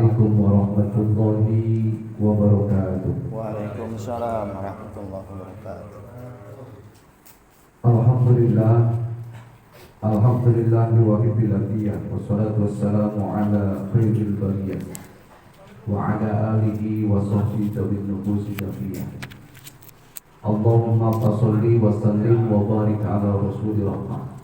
Assalamualaikum warahmatullahi wabarakatuh. Waalaikumsalam warahmatullahi wabarakatuh. Alhamdulillah, alhamdulillah wahidil atiyah, wassalatu wassalamu ala khairil bariyah wa ala alihi wa sahbihi tawil nufusi jafiyah. Allahumma fasalli wa sallim wa barik ala rasulil rahmah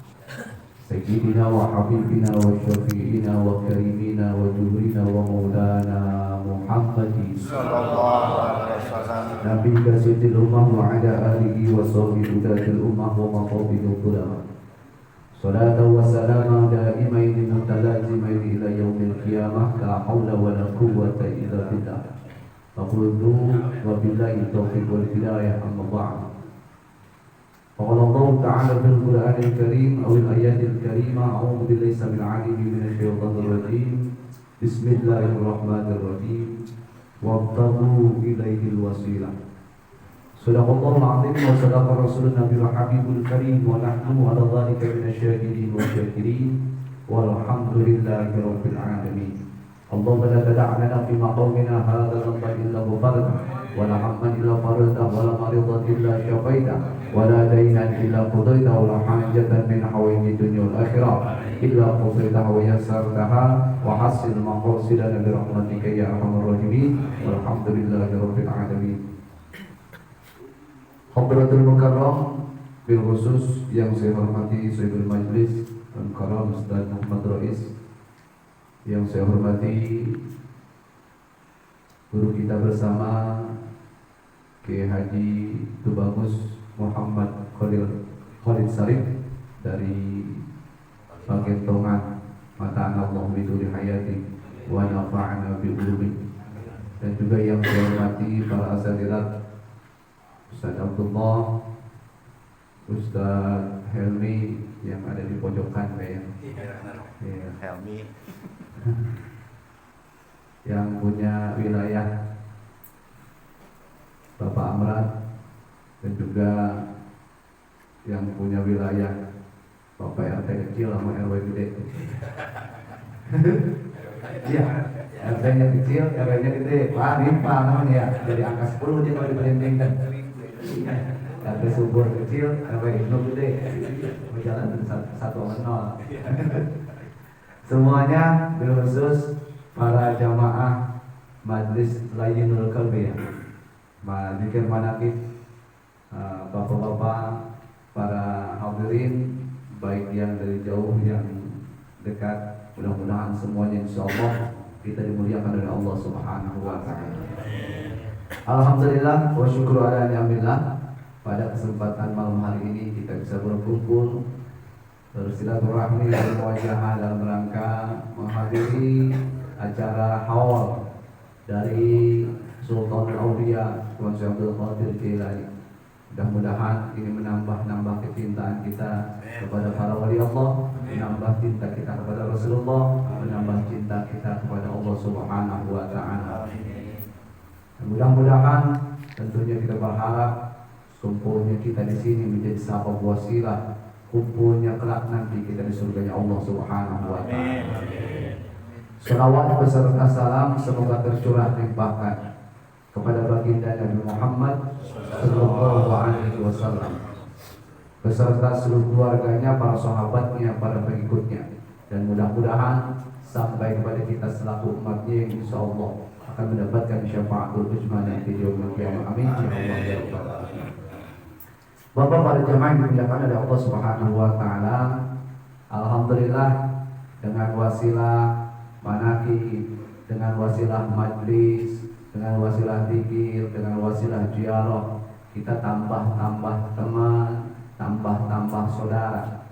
Sayyidina wa habibina wa syafi'ina wa karimina wa jubrina wa maulana Muhammadin Sallallahu alaihi wasallam. Nabi Qasidil Ummah wa ala alihi wa sahbihi udatil ummah wa maqabidul ulama. Salatu wa salama daimaini mutalazimaini ila yaumil qiyamah. La hawla wa la quwwata illa billah. Faqultu wa billahi taufiq wal hidayah, amma ba'd. Qala Allah ta'ala fil Qur'anil Karim aw al ayatil karimah, a'udzu billahi samil 'alim minasy syaithanir rajim. Bismillahirrahmanirrahim. Wabtagu ilaihil wasilah. Sadaqallahul azim wa sadaqa rasulun nabiyul habibul karim wa nahnu ala dhalika minasyahidin wa syakirin walhamdulillahi rabbil alamin. Allahumma la tad'a lana fi maqamina hadha dhanban illa ghafarta wa la hamman illa farajta wa la maridan illa shafaita wa la daynan illa qadaita wa la hajatan min hawaiji dunya wal akhirah illa qadaitaha wa yassartaha wa hasil maqasidana bi rahmatika ya arhamar rahimin walhamdulillahi rabbil alamin. Hadratul Mukarram, bil khusus yang saya hormati Sayyidul Majlis Al-Karam Ustaz Muhammad Rais, yang saya hormati guru kita bersama Kiai Haji Tubagus Muhammad Khalid Sarif dari Pakentongan, mata'ana Allah biduri hayati wa nafa'ana bi ulumi, dan juga yang saya hormati para asatidzah Ustaz Abdullah, Ustaz Helmi yang ada di pojokan ya. Helmi yang punya wilayah, Bapak Amrat, dan juga yang punya wilayah Bapak RT kecil sama RW gede. Iya, RT-nya kecil, RW-nya gede. Wah, rimpah namanya ya. Jadi angka 10 dia kalau diperhentikan. RT subur kecil, RW Ibnu gede. Berjalan 1-0. Semuanya bil khusus para jamaah Majlis Layyinul Qalbi ya. Zikir manaqib, bapak-bapak, para hadirin baik yang dari jauh yang dekat, mudah-mudahan semuanya insyaallah kita dimuliakan oleh Allah Subhanahu wa taala. Alhamdulillah wa syukru ala ni'amillah. Pada kesempatan malam hari ini kita bisa berkumpul bersilaturahmi dan muwajahah dalam rangka menghadiri acara haul dari Sultan Aulia Tuan Syekh Abdul Qadir Jailani. Mudah-mudahan ini menambah kecintaan kita kepada para wali Allah, menambah cinta kita kepada Rasulullah, menambah cinta kita kepada Allah Subhanahu wa taala. Mudah-mudahan tentunya kita berharap kumpulnya kita di sini menjadi sabab wasilah kumpulnya kelak nanti kita di surganya Allah Subhanahu wa taala. Salawat beserta salam semoga tercurah limpahkan kepada baginda Nabi Muhammad sallallahu alaihi wasallam beserta seluruh keluarganya, para sahabatnya, para pengikutnya, dan mudah-mudahan sampai kepada kita selaku umatnya yang insyaallah akan mendapatkan syafaatul uzma nanti di yaumil qiyamah. Amin ya Allah ya rabbal alamin. Bapak para jamaah yang dimuliakan oleh Allah Subhanahu wa taala, alhamdulillah dengan wasilah manaqib, dengan wasilah majlis, dengan wasilah zikir, dengan wasilah ziarah, kita tambah-tambah teman, tambah-tambah saudara.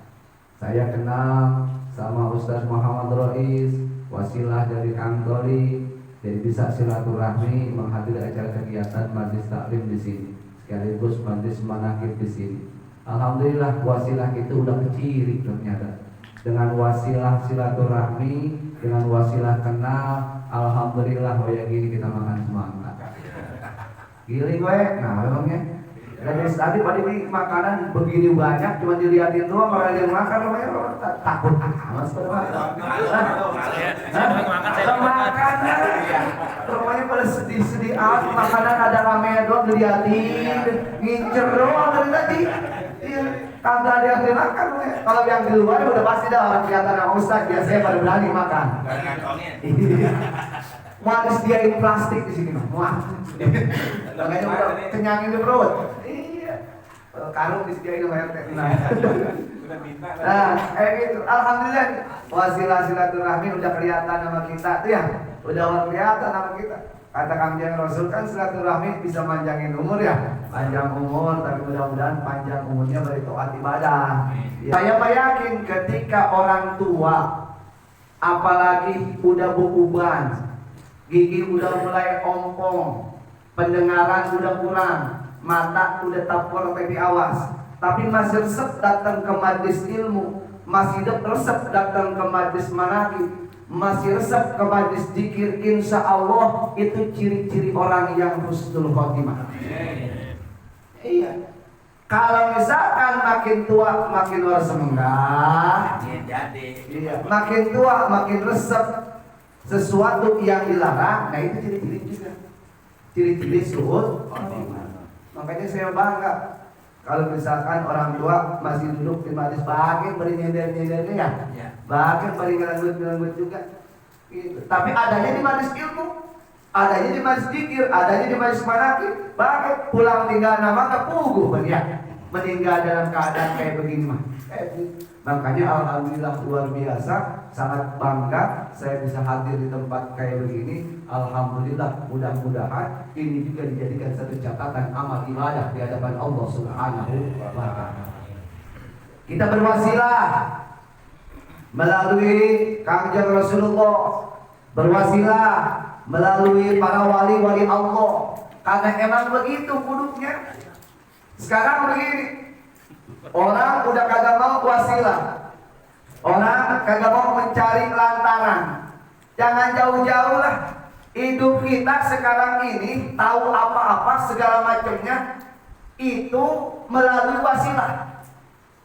Saya kenal sama Ustaz Muhammad Rais, wasilah dari Kang Toli, jadi bisa silaturahmi menghadiri acara kegiatan majlis taklim di sini, sekaligus majlis manaqib di sini. Alhamdulillah wasilah itu udah kecil ternyata. Dengan wasilah silaturahmi, dengan wasilah kenal, alhamdulillah kayak gini kita makan semangat. Giling gue, nah memangnya Dan tadi pada ini makanan begini banyak, cuma dilihatin doang, kalau yang makan namanya orang takut amat makannya, rumahnya pada sedih-sedih amat, makanan ada ramenya doang dilihatin, ngincer doang dari tadi. Iya, kagak ada yang dimakan. Kalau yang di luar udah pasti dah orang kelihatan sama Ustaz, biasanya pada berani makan. Mau disediain plastik di sini, muat. Makanya udah kenyangin di perut. Iya. Karung disediain sama RT. Nah, gitu. Alhamdulillah, wasilah silaturahmi udah kelihatan sama kita tuh ya. Udah kelihatan sama kita. Kata Kanjeng Rasul kan silaturahmi bisa manjangin umur ya. Panjang umur, tapi mudah-mudahan panjang umurnya beritaat ibadah. Ya. Saya yakin ketika orang tua, apalagi udah beruban, gigi udah mulai ompong, pendengaran udah kurang, mata udah tapor tapi awas, tapi masih resep datang ke majlis ilmu, masih resep datang ke majlis manaqib, masih resep ke majlis zikir, insya Allah itu ciri-ciri orang yang husnul khotimah. Iya. Kalau misalkan makin tua makin warsemenggah, iya, makin tua makin resep sesuatu yang dilarang, nah itu ciri-ciri juga, ciri-ciri suhud khotimah. Makanya saya bangga kalau misalkan orang tua masih duduk di majlis bagian beri nyender-nyendernya ya, bagian beri ngelangut-ngelangut juga gitu. Tapi adanya di majlis ilmu, adanya di majlis zikir, adanya di majlis manaqib, bagian pulang tinggal nama kepuguh ya, meninggal dalam keadaan kayak begini mah. Makanya alhamdulillah luar biasa, sangat bangga saya bisa hadir di tempat kayak begini. Alhamdulillah, mudah-mudahan ini juga dijadikan satu catatan amal ibadah di hadapan Allah Subhanahu wa taala. Kita berwasilah melalui Kanjeng Rasulullah, berwasilah melalui para wali-wali Allah, karena emang begitu kuduknya. Sekarang begini, orang udah kagak mau wasilah, orang kagak mau mencari lantaran. Jangan jauh-jauh lah. Hidup kita sekarang ini tahu apa-apa segala macamnya itu melalui wasilah.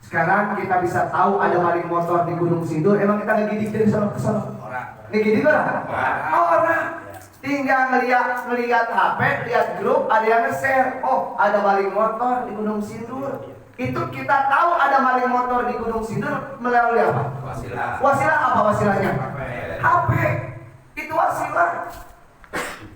Sekarang kita bisa tahu ada maling motor di Gunung Sindur, emang kita ngegidik dari sana ke sana? Ngegidik orang? Orang. Tinggal ngelihat HP, lihat grup, ada yang nge-share, oh ada maling motor di Gunung Sindur. Itu kita tahu ada maling motor di Gunung Sindur melalui apa? Wasilah. Wasilah apa wasilahnya? HP. Itu wasilah.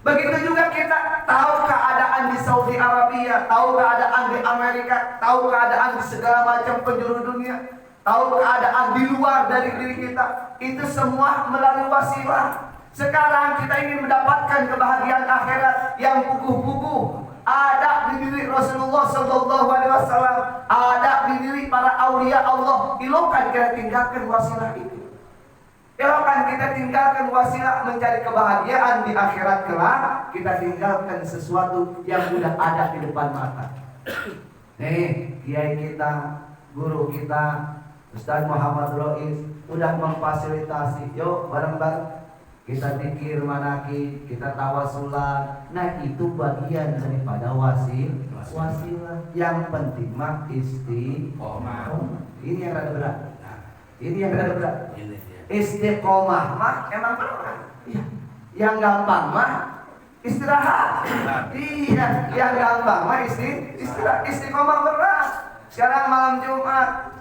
Begitu juga kita tahu keadaan di Saudi Arabia, tahu keadaan di Amerika, tahu keadaan di segala macam penjuru dunia, tahu keadaan di luar dari diri kita. Itu semua melalui wasilah. Sekarang kita ingin mendapatkan kebahagiaan akhirat yang kukuh-kukuh. Ada di diri Rasulullah Sallallahu Alaihi Wasallam, ada di diri para aulia Allah. Ilokan kita tinggalkan wasilah itu. Ilokan kita tinggalkan wasilah mencari kebahagiaan di akhirat kelak. Kita tinggalkan sesuatu yang sudah ada di depan mata. Nih, kiai kita, guru kita, Ustaz Muhammad Rois udah memfasilitasi. Yuk bareng-bareng kita zikir manaqib, kita tawasulan. Nah itu bagian daripada wasilah. Yang penting mah istiqomah. Ini yang rada berat. Ini yang rada berat. Istiqomah mah emang berat. Iya. Yang gampang mah istirahat. Iya. Yang gampang mah istirahat. Istiqomah berat. Sekarang malam Jumat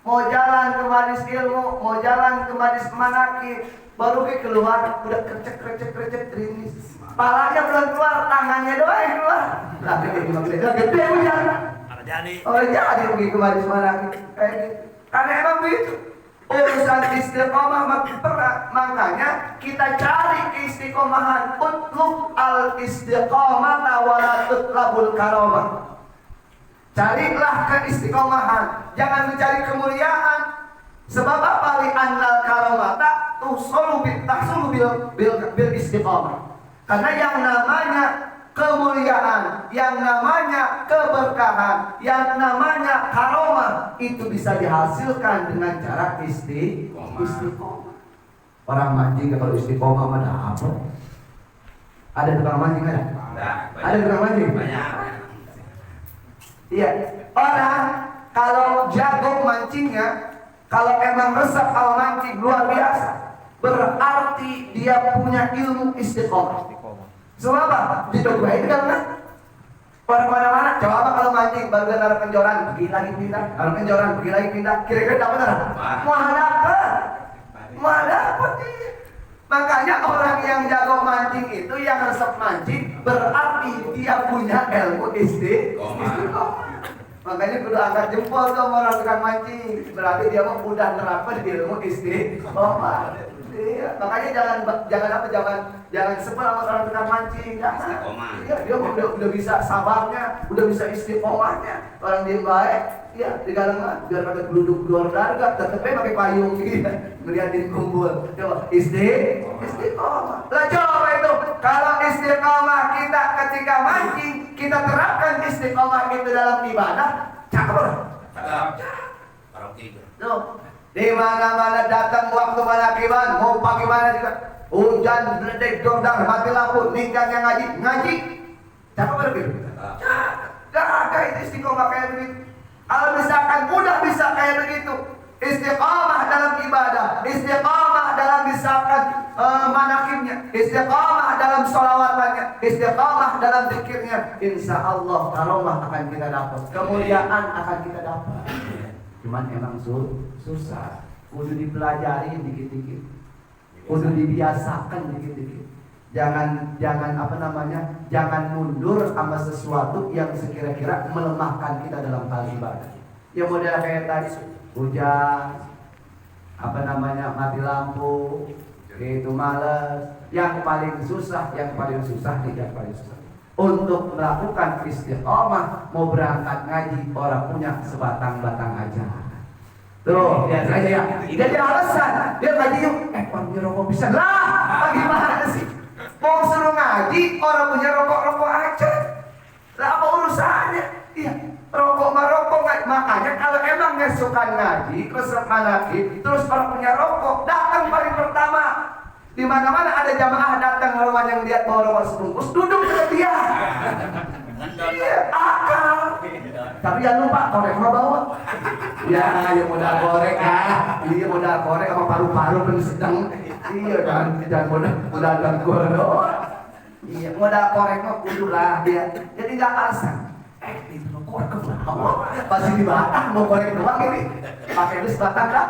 mau jalan ke majlis ilmu, mau jalan ke majlis manaqib, baru keluar udah krecek gerimis. Palanya belum keluar, tangannya doang yang keluar. Lah gede hujan. Oh jadi pergi ke majlis manaqib kayak gitu. Karena emang begitu. Urusan istiqomah makin berat. Makanya kita cari keistiqomahan. Utlub al-istiqomah wa la tutlabul karamah. Carilah keistiqomahan, jangan mencari kemuliaan. Sebab apa? Li'annal karamata tahsulu bil istiqomah. Karena yang namanya kemuliaan, yang namanya keberkahan, yang namanya karamah itu bisa dihasilkan dengan cara istiqomah. Orang mancing kalau istiqomah mana apa? Ada tukang mancing ada? Ada tukang mancing? Banyak. Iya, orang kalau jago mancingnya, kalau emang resep kalau mancing luar biasa, berarti dia punya ilmu istiqomah. Sebab apa? Dicobain kan? Orang mana-mana, coba kalau mancing baru naruh kenjoran, pergi lagi pindah, naruh kenjoran, pergi lagi pindah, kira-kira dapat nggak? Mau dapat iya. Makanya orang yang jago mancing itu yang resep mancing berarti dia punya ilmu istiqomah. Makanya kudu angkat jempol tuh orang tukang mancing, berarti dia mah udah nerapin ilmu istiqomah. Iya, makanya jangan sebel sama orang tukang mancing. Iya, dia udah bisa sabarnya, udah bisa istiqomahnya. Orang dia baik, iya, di kalangan biar pada geluduk luar darga, tetepnya pakai payung gitu, ngeliatin kumpul. Coba istiqomah. Lah coba itu, kalau istiqomah kita ketika mancing, kita terapkan istiqomah itu dalam ibadah, cakep orang. Tuh. Di mana-mana datang waktu manakiban, mau pagi mana juga, hujan, bledek, dordang, mati lampu, nikahnya ngaji, cakep begitu. Gak ada itu istiqomah kayak begitu. Kalau misalkan udah bisa kayak begitu, istiqomah dalam ibadah, istiqomah dalam misalkan manakibnya, istiqomah dalam sholawatannya, istiqomah dalam zikirnya, insya Allah karomah akan kita dapat, kemuliaan akan kita dapat. Cuman emang susah, kudu dipelajari dikit-dikit, kudu dibiasakan dikit-dikit. Jangan mundur sama sesuatu yang sekira-kira melemahkan kita dalam hal ibadah. Ya model kayak tadi, hujan, mati lampu, itu males. Yang paling susah tidak paling susah. Untuk melakukan istiqomah, mau berangkat ngaji, orang punya sebatang-batang aja. Tuh, lihat aja ya. Jadi alasan, dia ngaji yuk. Orang punya rokok bisa lah. Bagaimana sih? Mau suruh ngaji, orang punya rokok aja. Lah apa urusannya? Iya, rokok mah rokok. Makanya kalau emang nggak suka ngaji, resep manakib, terus orang punya rokok, datang paling pertama. Di mana-mana ada jamaah datang lawan yang lihat bawa rokok sebungkus, duduk dekat dia. Iya, akal. Tapi jangan lupa korek mah bawa. Ya, yang modal korek Iya modal korek sama paru-paru kan sedang. Iya kan, jangan modal gangguan doang. Iya, modal korek mah kudu lah dia. Jadi nggak alasan. Itu korek kebawa. Pasti dibakar mau korek doang ini. Pakai dus batang dah.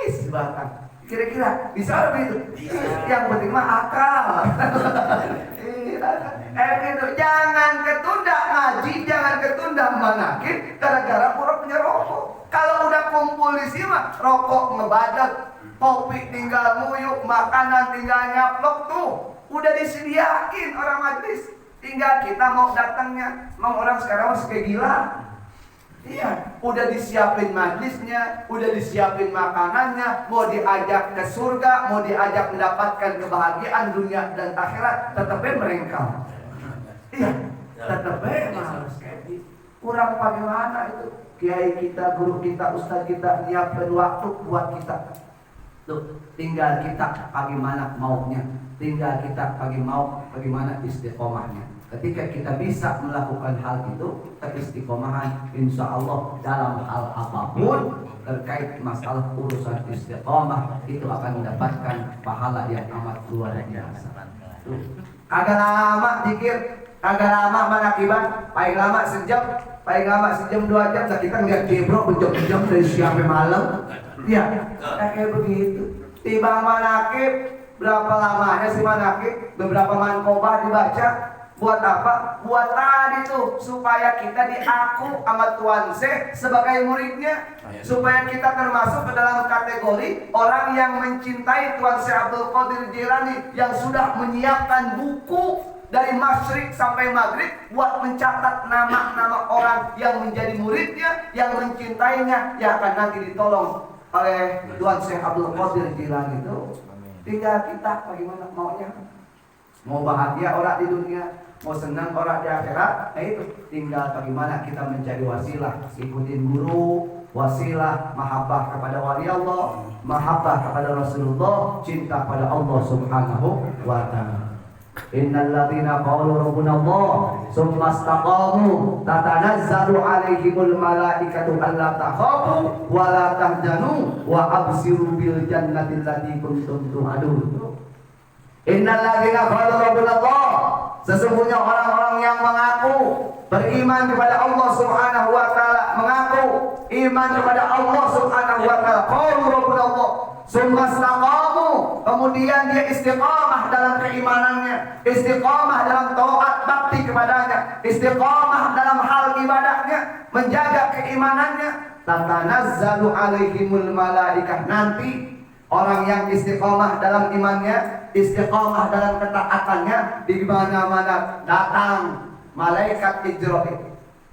Sebatang. Kira-kira bisa begitu? Yang penting mah akal. Gitu. Jangan ketunda ngaji, jangan ketunda manakib gara-gara orang punya rokok. Kalau udah kumpul di sini mah rokok ngebadak, kopi tinggal nguyuk, makanan tinggal nyaplok tuh. Udah disediain orang majlis. Tinggal kita mau datangnya. Mau orang sekarang masih kayak gila. Iya, udah disiapin majlisnya, udah disiapin makanannya, mau diajak ke surga, mau diajak mendapatkan kebahagiaan dunia dan akhirat, tetapnya merengkal. Iya, tetapnya harus kayak gitu. Kurang bagaimana itu? Kiai kita, guru kita, ustaz kita nyiapin waktu buat kita. Tuh, tinggal kita bagaimana maunya, tinggal kita bagaimana istiqomahnya. Ketika kita bisa melakukan hal itu, teristiqomahan insya Allah dalam hal apapun terkait masalah urusan istiqomah itu akan mendapatkan pahala yang amat luar biasa. Agak lama zikir, agak lama manakiban, paling lama sejam 2 jam. Nah kita ngeliat jebro berjam-jam dari siang sampai malam. Iya, kayak begitu. Tiba manakib, berapa lamanya sih manakib? Beberapa mankobah dibaca. Buat apa? Buat tadi tuh supaya kita diaku sama Tuan Syekh sebagai muridnya, supaya kita termasuk ke dalam kategori orang yang mencintai Tuan Syekh Abdul Qadir Jilani yang sudah menyiapkan buku dari masyrik sampai maghrib buat mencatat nama-nama orang yang menjadi muridnya, yang mencintainya, yang akan nanti ditolong oleh Tuan Syekh Abdul Qadir Jilani itu. Tinggal kita bagaimana maunya. Mau bahagia orang di dunia, mau senang orang di akhirat, itu tinggal bagaimana kita mencari wasilah, ikutin guru, wasilah, mahabbah kepada wali Allah, mahabbah kepada Rasulullah, cinta pada Allah Subhanahu wa ta'ala. Innal ladzina qalu rabbuna Allah tsumma istaqamu tatanazzalu 'alaihimul malaikatu alla takhafu wa la tahzanu wa absiru bil jannati allati kuntum tu'adun. Innal ladzina qalu rabbuna Allah, sesungguhnya orang-orang yang mengaku beriman kepada Allah Subhanahu wa taala, mengaku iman kepada Allah Subhanahu wa taala, qalu rabbuna Allah, summa istaqamu, kemudian dia istiqamah dalam keimanannya, istiqamah dalam taat bakti kepadanya, istiqamah dalam hal ibadahnya, menjaga keimanannya, tatanazzalu alaihimul malaikah, nanti orang yang istiqamah dalam imannya, istiqamah dalam ketaatannya, di mana-mana datang malaikat Ijrail.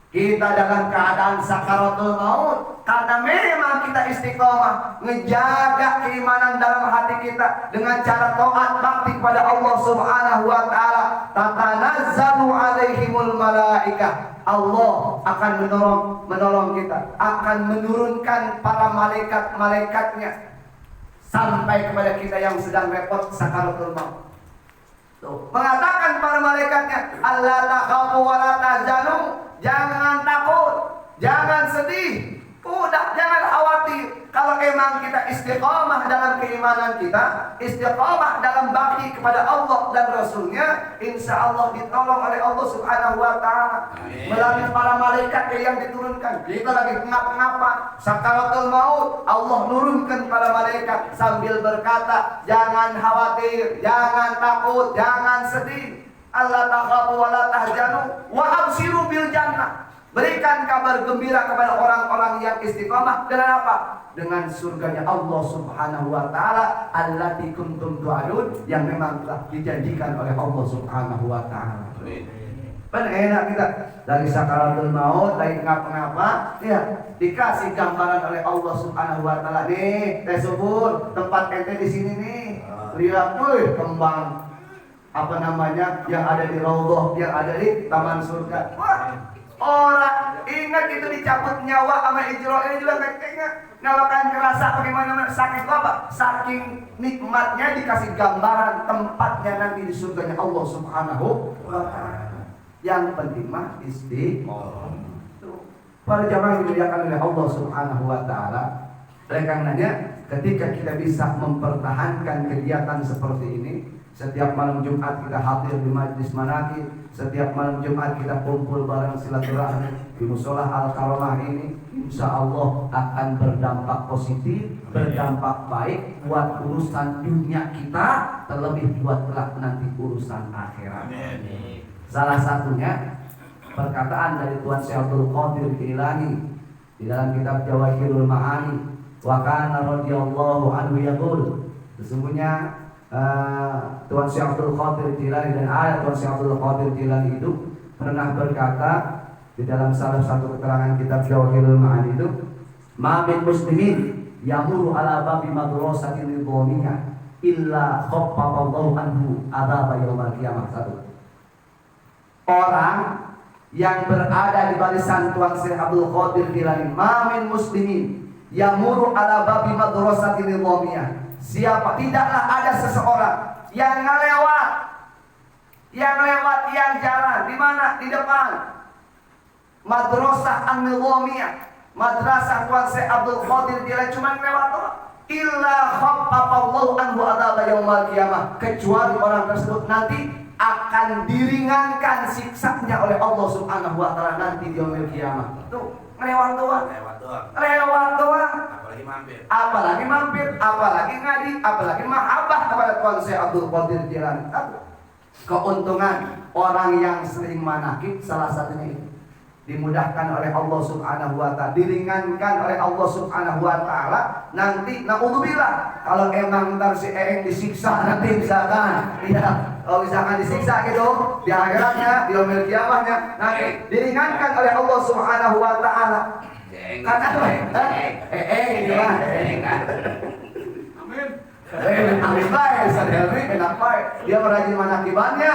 Kita dalam keadaan sakaratul maut, karena memang kita istiqamah ngejaga keimanan dalam hati kita dengan cara taat bakti kepada Allah Subhanahu wa taala. Tatanazzalu alaihimul malaikah. Allah akan menolong kita, akan menurunkan para malaikat-malaikatnya sampai kepada kita yang sedang repot sakaratul maut. Mengatakan para malaikatnya, Allah takhafu wa la tahzanu, jangan takut, jangan sedih, udah jangan khawatir. Kalau emang kita istiqamah dalam keimanan kita, istiqamah dalam bakti kepada Allah dan Rasulnya, insya Allah ditolong oleh Allah Subhanahu wa taala melalui para malaikat yang diturunkan. Kita lagi ngapa-ngapa sakaratul maut, Allah nurunkan para malaikat sambil berkata, jangan khawatir, jangan takut, jangan sedih. Allah takhafu wa la tahzanu wa absiru bil jannah. Berikan kabar gembira kepada orang-orang yang istiqamah dengan apa? Dengan surganya Allah Subhanahu wa taala allati kuntum tu'adun, yang memang telah dijanjikan oleh Allah Subhanahu wa taala. Kan enak kita dari sakaratul maut, dari ngapa-ngapa, ya dikasih gambaran oleh Allah Subhanahu wa taala. Nih, teh subur, tempat ente di sini nih. Lihat tuh kembang apa namanya yang ada di raudhah, yang ada di taman surga. Wah, orang ingat itu dicabut nyawa sama Ijrail juga nggak ingat. Ngawakan kerasa bagaimana sakit apa? Saking nikmatnya dikasih gambaran tempatnya nanti di surganya Allah Subhanahu wa taala. Yang penting mah istiqomah. Para jamaah yang dimuliakan oleh Allah Subhanahu wa taala, oleh karenanya ketika kita bisa mempertahankan kegiatan seperti ini, setiap malam Jumat kita hadir di majlis manaqib, setiap malam Jumat kita kumpul bareng silaturahmi di musola Al-Karamah ini, insya Allah akan berdampak positif, berdampak baik buat urusan dunia kita, terlebih buat kelak nanti urusan akhirat. Salah satunya perkataan dari Tuan Syekh Abdul Qadir Jilani di dalam kitab Jawahirul Ma'ani, wa kana radhiyallahu anhu yaqul, sesungguhnya Tuan Syekh Abdul Qadir Jilani dan ayat Tuan Syekh Abdul Qadir Jilani itu pernah berkata di dalam salah satu keterangan kitab Jawahirul Ma'ani itu, ma min muslimin yamuru ala babi madrasatin nidhamiyah illa khaffafallahu anhu adzab yaumil qiyamah. Satu, orang yang berada di barisan Tuan Syekh Abdul Qadir Jilani, ma min muslimin yamuru ala babi madrasatin nidhamiyah, siapa, tidaklah ada seseorang yang lewat, yang jalan di mana? Di depan Madrasah An-Nidhamiyah, madrasah Tuan Syekh Abdul Qadir Jilani, cuma lewat doang. Illa khaffafallahu anhu adzab yaumil qiyamah, kecuali orang tersebut nanti akan diringankan siksanya oleh Allah Subhanahu wa taala nanti di yaumil qiyamah. Tuh, lewat doang. Apalagi mampir, apalagi ngaji, apalagi mahabbah kepada Tuan Syekh Abdul Qadir Jilani. Keuntungan orang yang sering manaqib salah satunya itu dimudahkan oleh Allah Subhanahu wa taala, diringankan oleh Allah Subhanahu wa taala. Nanti naudzubillah kalau emang ntar si Eeng disiksa nanti misalkan, ya, kalau misalkan disiksa gitu di akhiratnya, di yaumil qiyamahnya, nanti diringankan oleh Allah Subhanahu wa taala. Karena amin baik, sadari enak baik. Dia merajin manakibannya.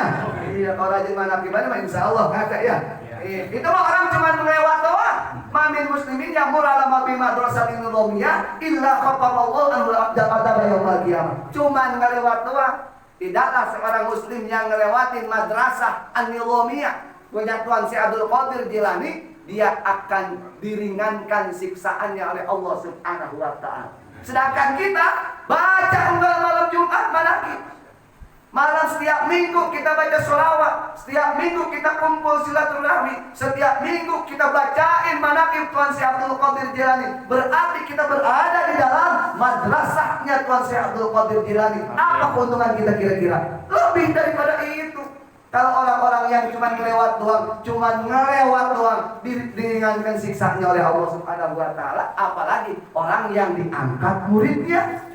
Iya, kalau rajin manakibannya, insya Allah kata ya. Itu mah orang cuma lewat doang. Mamin muslimin yang murala mabi madrasatin nidhamiyah illa khaffafallahu anhu adzab yaumil qiyamah. Cuman ngelewat doang. Tidaklah seorang muslim yang ngelewatin madrasah An-Nizamiyah punya Tuan Syekh Abdul Qadir Jilani, dia akan diringankan siksaannya oleh Allah Subhanahu wa taala. Sedangkan kita baca unggal malam Jumat manakib. Malam setiap minggu kita baca sholawat, setiap minggu kita kumpul silaturahmi, setiap minggu kita bacain manaqib Tuan Syekh Abdul Qadir Jilani. Berarti kita berada di dalam madrasahnya Tuan Syekh Abdul Qadir Jilani. Apa keuntungan kita kira-kira? Lebih daripada itu. Kalau orang-orang yang cuma ngelewat doang, diringankan siksanya oleh Allah Subhanahu wa taala, apalagi orang yang diangkat muridnya.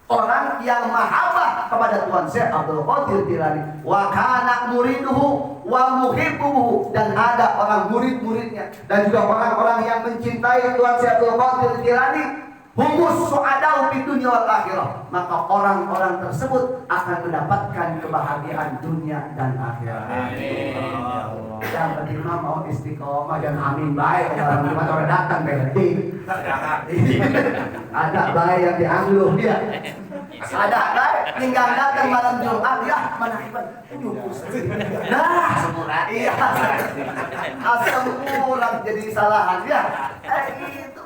Orang yang mahabbah kepada Tuan Syekh Abdul Qadir Jilani, wa kana muriduhu wa muhibbuhu, dan ada orang murid-muridnya dan juga orang-orang yang mencintai Tuan Syekh Abdul Qadir Jilani, humus su'adau di dunia wal akhirah, maka orang-orang tersebut akan mendapatkan kebahagiaan dunia dan akhirat. Amin. Yang pertama mau istiqomah dan amin baik. Orang datang berarti ada baik yang diangluh dia. Ada baik tinggal datang malam Jumat ya mana hebat. Nah semurat. Iya. Asal ulang jadi salahan ya. Gitu.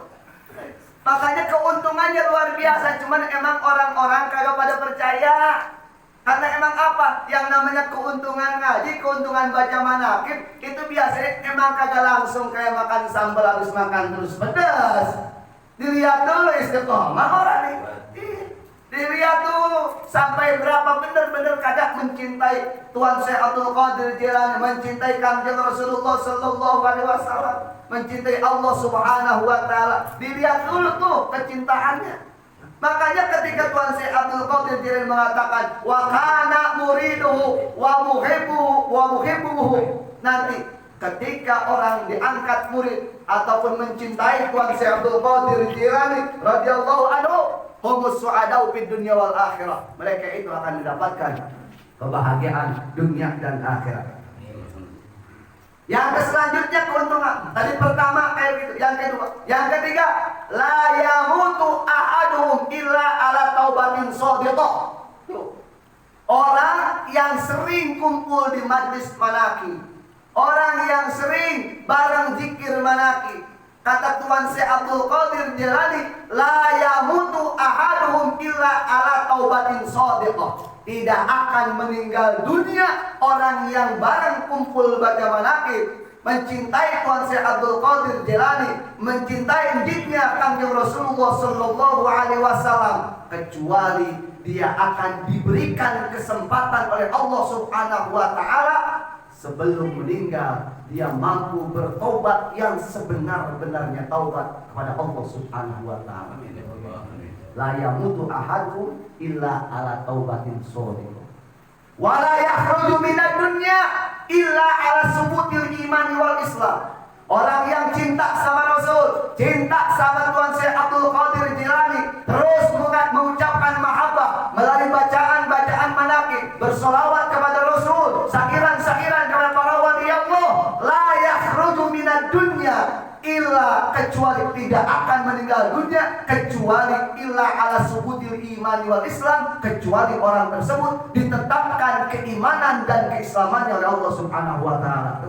Makanya keuntungannya luar biasa. Cuman emang orang-orang kagak pada percaya. Karena emang apa? Yang namanya keuntungan ngaji, keuntungan baca manaqib, itu biasanya emang kagak langsung kayak makan sambal habis makan terus pedas. Dilihat dulu istiqomah orang nih. Dilihat dulu sampai berapa benar-benar kagak mencintai Tuan Syekh Abdul Qadir Jilani, mencintai Kanjeng Rasulullah sallallahu alaihi wasallam, mencintai Allah Subhanahu wa taala. Dilihat dulu tuh kecintaannya. Makanya ketika Tuan Syekh Abdul Qadir Jilani mengatakan wa kana muriduhu wa muhibbuhu, nanti ketika orang diangkat murid ataupun mencintai Tuan Syekh Abdul Qadir Jilani radhiyallahu anhu, humus su'adau fid dunya wal akhirah, mereka itu akan mendapatkan kebahagiaan dunia dan akhirat. Yang selanjutnya keuntungan. Tadi pertama kayak gitu. Yang kedua, yang ketiga, la yamutu ahaduhum illa ala taubatin shadiqah. Orang yang sering kumpul di majlis manaqib, orang yang sering bareng zikir manaqib, kata Tuan Syekh Abdul Qadir Jilani, la yamutu ahaduhum illa ala taubatin shadiqah. Tidak akan meninggal dunia orang yang bareng kumpul baca manaqib, mencintai Tuan Syekh Abdul Qadir Jilani, mencintai jiknya Kanjeng Rasulullah sallallahu alaihi wasallam, kecuali dia akan diberikan kesempatan oleh Allah Subhanahu wa taala sebelum meninggal dia mampu bertobat yang sebenar-benarnya taubat kepada Allah Subhanahu wa taala. La yamutu ahaduhum illa ala taubatin shadiqah. Wa la yakhruju minad dunya illa ala subutil iman wal Islam. Orang yang cinta sama Rasul, cinta sama Tuan Syekh Abdul Qadir Jilani, terus mengucapkan mahabbah melalui bacaan-bacaan manaqib, bersolawat kepada Rasul, sakiran-sakiran kepada para wali Allah, la yakhruju minad dunya illa, kecuali tidak akan meninggal dunia, kecuali illa ala subutil iman wal Islam, kecuali orang tersebut ditetapkan keimanan dan keislamannya oleh Allah Subhanahu wa taala.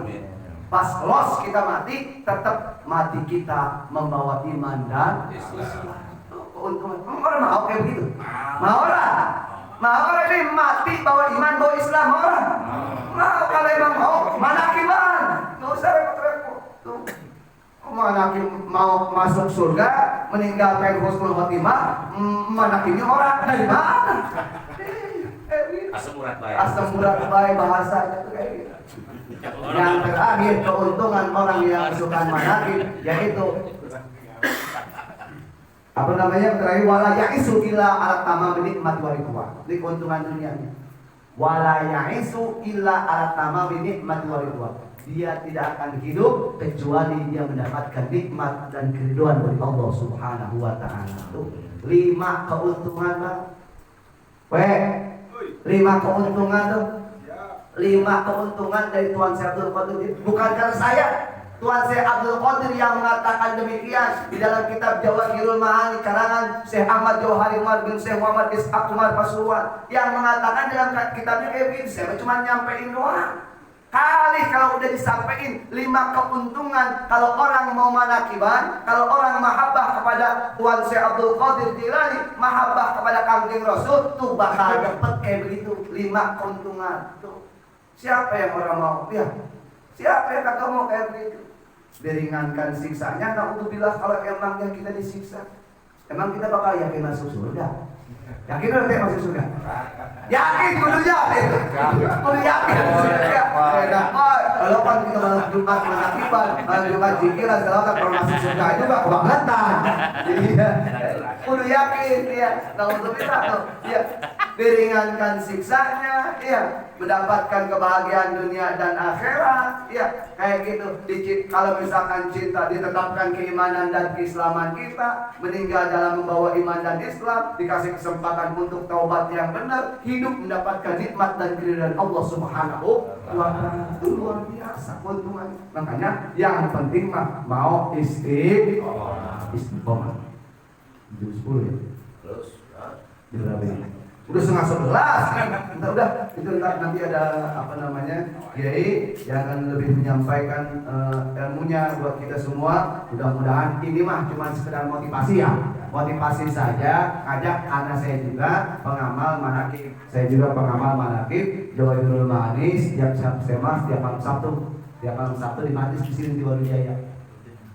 Pas los kita mati, tetap mati kita membawa iman dan Islam. Keuntungan. Orang mau kayak begitu? Mau orang ini mati bawa iman, bawa Islam orang. Mau kalau emang mau, manakiban. Nggak usah repot-repot. Manakib mau masuk surga, meninggalkan husnul khotimah, manakibnya orang dari mana? Asam urat baik. Asam urat baik bahasanya tuh kayak gitu. Yang terakhir keuntungan orang yang suka manakib yaitu apa namanya, terakhir wala ya'isu illa ala tamam nikmat wa ridwan. Ini keuntungan dunianya. Wala ya'isu illa ala tamam nikmat wa ridwan. Dia tidak akan hidup kecuali dia mendapatkan nikmat dan keriduan dari Allah Subhanahu wa taala. 5 keuntungan, Bang. 5 keuntungan tuh. 5 keuntungan dari Tuan Syekh Abdul Qadir. Bukan karena saya. Tuan Syekh Abdul Qadir yang mengatakan demikian di dalam kitab Jawahirul Ma'ani karangan Syekh Ahmad Jauhari Umar bin Syekh Muhammad Ishaq Umar Pasuruan yang mengatakan dalam kitabnya kayak begini, saya cuma nyampein doang. Kali kalau udah disampaikan 5 keuntungan kalau orang mau manakiban, kalau orang mahabbah kepada Tuan Syekh Abdul Qadir Jilani, mahabbah kepada Kangjeng Rasul, tuh bakal dapat kayak begitu 5 keuntungan. Tuh. Siapa yang orang mau? Ya. Siapa yang kagak mau kayak begitu? Diringankan siksanya, naudzubillah kalau emangnya kita disiksa. Emang kita bakal yakin masuk surga? Yakin nanti masuk surga? Yakin, kudu yakin. Kudu yakin surga. Kalau kan kita malam Jumat menakiban, malam Jumat zikiran, kalau kan kalau masuk surga juga kebangetan. Iya. Kudu yakin, ya. Naudzubillah tuh. Ya. Diringankan siksanya, ya, mendapatkan kebahagiaan dunia dan akhirat, ya, kayak gitu. Kalau misalkan cinta ditetapkan keimanan dan keislaman kita, meninggal dalam membawa iman dan Islam, dikasih kesempatan untuk taubat yang benar, hidup mendapatkan nikmat dan keridhaan Allah Subhanahu wa Ta'ala. Itu luar biasa keuntungan. Makanya yang penting mah mau istiqomah. Jam 10 ya. Terus, Udah setengah 11. Udah itu ntar nanti ada apa namanya Kiai yang akan lebih menyampaikan ilmunya buat kita semua. Mudah-mudahan ini mah cuma sekedar motivasi ya, motivasi saja. Ngajak karena saya juga pengamal manakib, Jawahirul Ma'ani setiap malam Sabtu, di majlis di sini di Walijaya.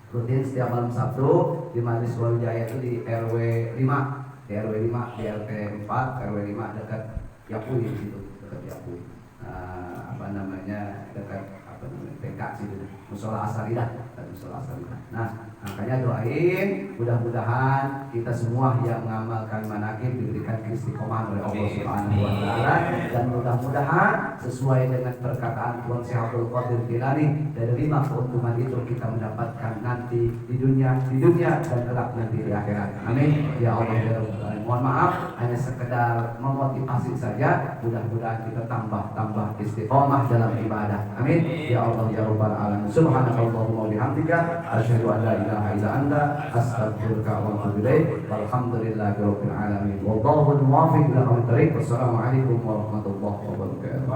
Rutin setiap malam Sabtu di majlis Walijaya itu di RW 5. Di RW 5, di RT 4, RW 5 dekat Yapui gitu, dekat Yapui. Dekat TK situ, Musola Asaridah, Musola Asaridah. Nah, makanya doain mudah-mudahan kita semua yang mengamalkan manakib diberikan istiqomah oleh Allah Subhanahu wa Ta'ala, dan mudah-mudahan sesuai dengan perkataan Tuan Syekh Abdul Qadir Jilani, dari 5 keuntungan itu kita mendapatkan nanti di dunia dan kelak nanti di akhirat. Amin ya Allah ya Rabbal Alamin. Mohon maaf hanya sekedar memotivasi saja, mudah-mudahan kita tambah istiqomah dalam ibadah. Amin ya Allah ya Rabbal Alamin. Subhanakallahumma wa bihamdika asyhadu an la ilaha illa anta astaghfiruka wa atubu ilaik. Walhamdulillahirabbil alamin. Wallahu muwaffiq ila aqwamit thariq. Wassalamualaikum warahmatullahi wabarakatuh.